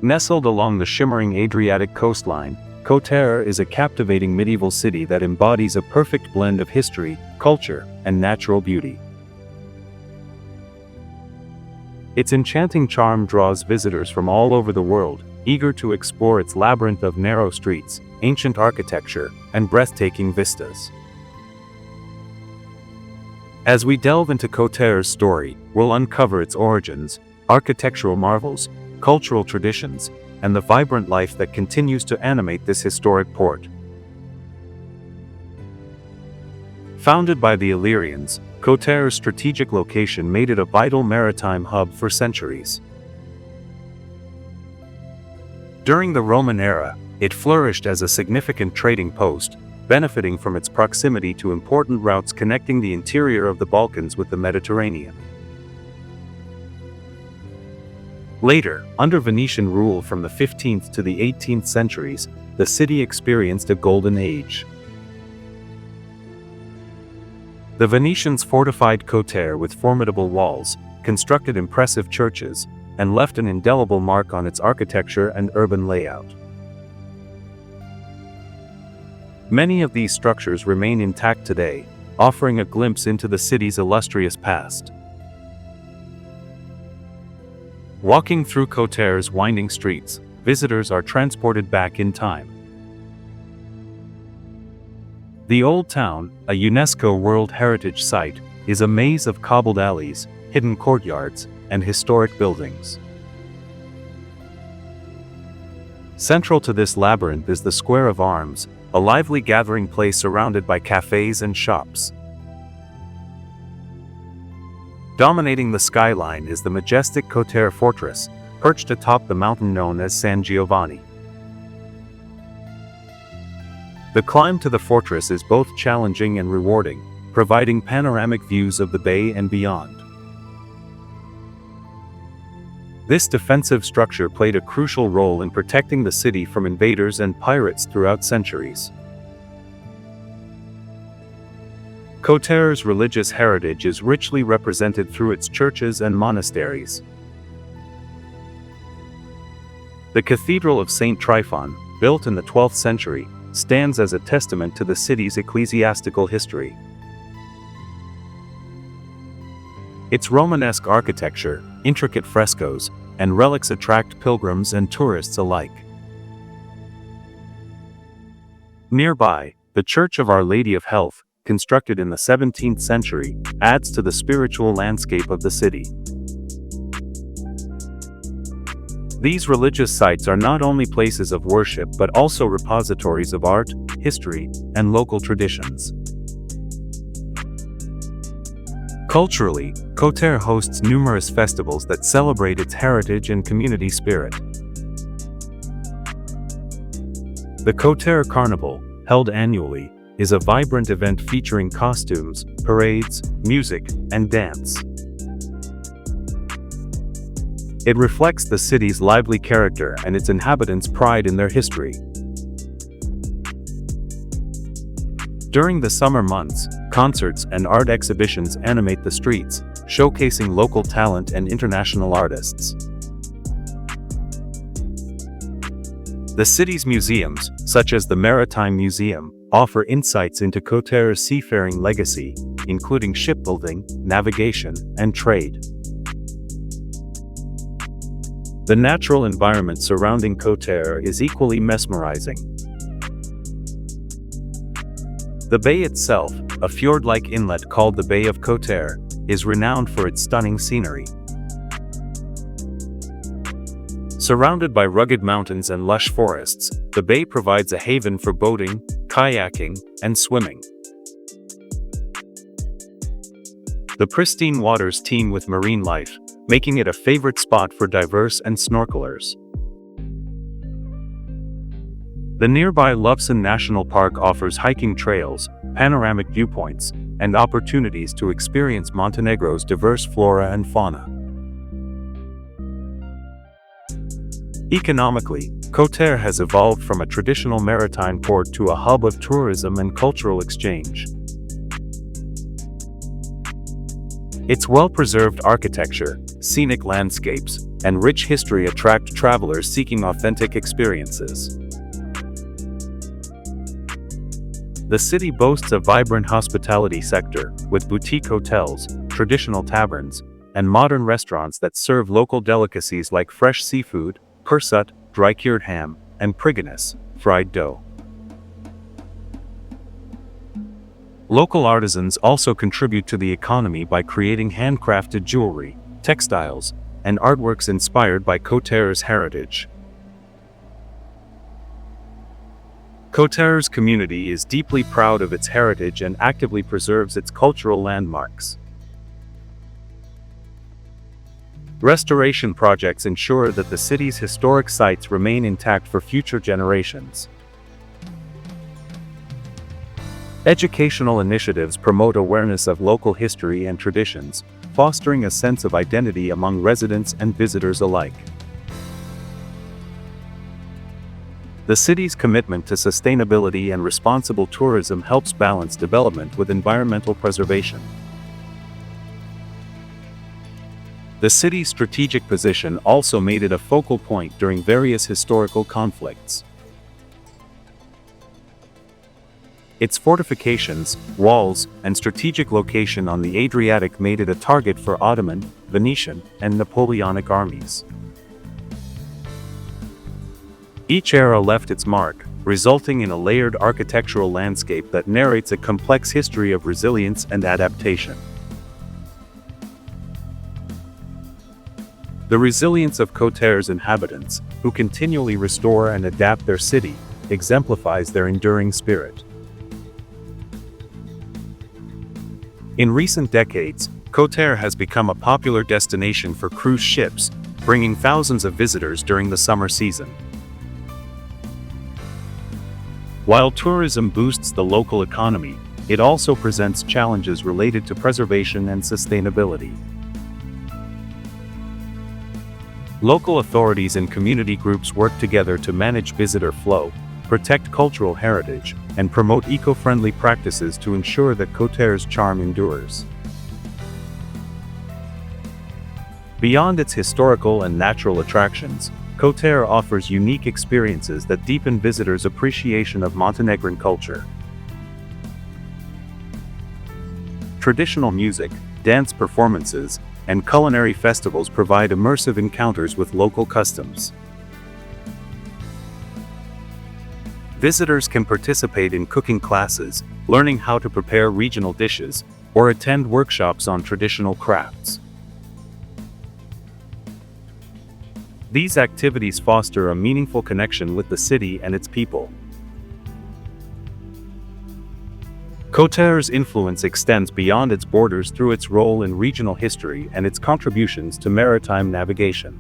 Nestled along the shimmering Adriatic coastline, Kotor is a captivating medieval city that embodies a perfect blend of history, culture, and natural beauty. Its enchanting charm draws visitors from all over the world, eager to explore its labyrinth of narrow streets, ancient architecture, and breathtaking vistas. As we delve into Kotor's story, we'll uncover its origins, architectural marvels, cultural traditions, and the vibrant life that continues to animate this historic port. Founded by the Illyrians, Kotor's strategic location made it a vital maritime hub for centuries. During the Roman era, it flourished as a significant trading post, benefiting from its proximity to important routes connecting the interior of the Balkans with the Mediterranean. Later, under Venetian rule from the 15th to the 18th centuries, the city experienced a golden age. The Venetians fortified Kotor with formidable walls, constructed impressive churches, and left an indelible mark on its architecture and urban layout. Many of these structures remain intact today, offering a glimpse into the city's illustrious past. Walking through Kotor's winding streets, visitors are transported back in time. The Old Town, a UNESCO World Heritage Site, is a maze of cobbled alleys, hidden courtyards, and historic buildings. Central to this labyrinth is the Square of Arms, a lively gathering place surrounded by cafes and shops. Dominating the skyline is the majestic Kotor Fortress, perched atop the mountain known as San Giovanni. The climb to the fortress is both challenging and rewarding, providing panoramic views of the bay and beyond. This defensive structure played a crucial role in protecting the city from invaders and pirates throughout centuries. Kotor's religious heritage is richly represented through its churches and monasteries. The Cathedral of St. Tryphon, built in the 12th century, stands as a testament to the city's ecclesiastical history. Its Romanesque architecture, intricate frescoes, and relics attract pilgrims and tourists alike. Nearby, the Church of Our Lady of Health, constructed in the 17th century, adds to the spiritual landscape of the city. These religious sites are not only places of worship but also repositories of art, history, and local traditions. Culturally, Kotor hosts numerous festivals that celebrate its heritage and community spirit. The Kotor Carnival, held annually, is a vibrant event featuring costumes, parades, music, and dance. It reflects the city's lively character and its inhabitants' pride in their history. During the summer months, concerts and art exhibitions animate the streets, showcasing local talent and international artists. The city's museums, such as the Maritime Museum, offer insights into Kotor's seafaring legacy, including shipbuilding, navigation, and trade. The natural environment surrounding Kotor is equally mesmerizing. The bay itself, a fjord-like inlet called the Bay of Kotor, is renowned for its stunning scenery. Surrounded by rugged mountains and lush forests, the bay provides a haven for boating, kayaking, and swimming. The pristine waters teem with marine life, making it a favorite spot for divers and snorkelers. The nearby Lovćen National Park offers hiking trails, panoramic viewpoints, and opportunities to experience Montenegro's diverse flora and fauna. Economically, Kotor has evolved from a traditional maritime port to a hub of tourism and cultural exchange. Its well-preserved architecture, scenic landscapes, and rich history attract travelers seeking authentic experiences. The city boasts a vibrant hospitality sector, with boutique hotels, traditional taverns, and modern restaurants that serve local delicacies like fresh seafood, pursut, dry-cured ham, and priganis, fried dough. Local artisans also contribute to the economy by creating handcrafted jewelry, textiles, and artworks inspired by Kotor's heritage. Kotor's community is deeply proud of its heritage and actively preserves its cultural landmarks. Restoration projects ensure that the city's historic sites remain intact for future generations. Educational initiatives promote awareness of local history and traditions, fostering a sense of identity among residents and visitors alike. The city's commitment to sustainability and responsible tourism helps balance development with environmental preservation. The city's strategic position also made it a focal point during various historical conflicts. Its fortifications, walls, and strategic location on the Adriatic made it a target for Ottoman, Venetian, and Napoleonic armies. Each era left its mark, resulting in a layered architectural landscape that narrates a complex history of resilience and adaptation. The resilience of Kotor's inhabitants, who continually restore and adapt their city, exemplifies their enduring spirit. In recent decades, Kotor has become a popular destination for cruise ships, bringing thousands of visitors during the summer season. While tourism boosts the local economy, it also presents challenges related to preservation and sustainability. Local authorities and community groups work together to manage visitor flow, protect cultural heritage, and promote eco-friendly practices to ensure that Kotor's charm endures. Beyond its historical and natural attractions, Kotor offers unique experiences that deepen visitors' appreciation of Montenegrin culture. Traditional music, dance performances, and culinary festivals provide immersive encounters with local customs. Visitors can participate in cooking classes, learning how to prepare regional dishes, or attend workshops on traditional crafts. These activities foster a meaningful connection with the city and its people. Kotor's influence extends beyond its borders through its role in regional history and its contributions to maritime navigation.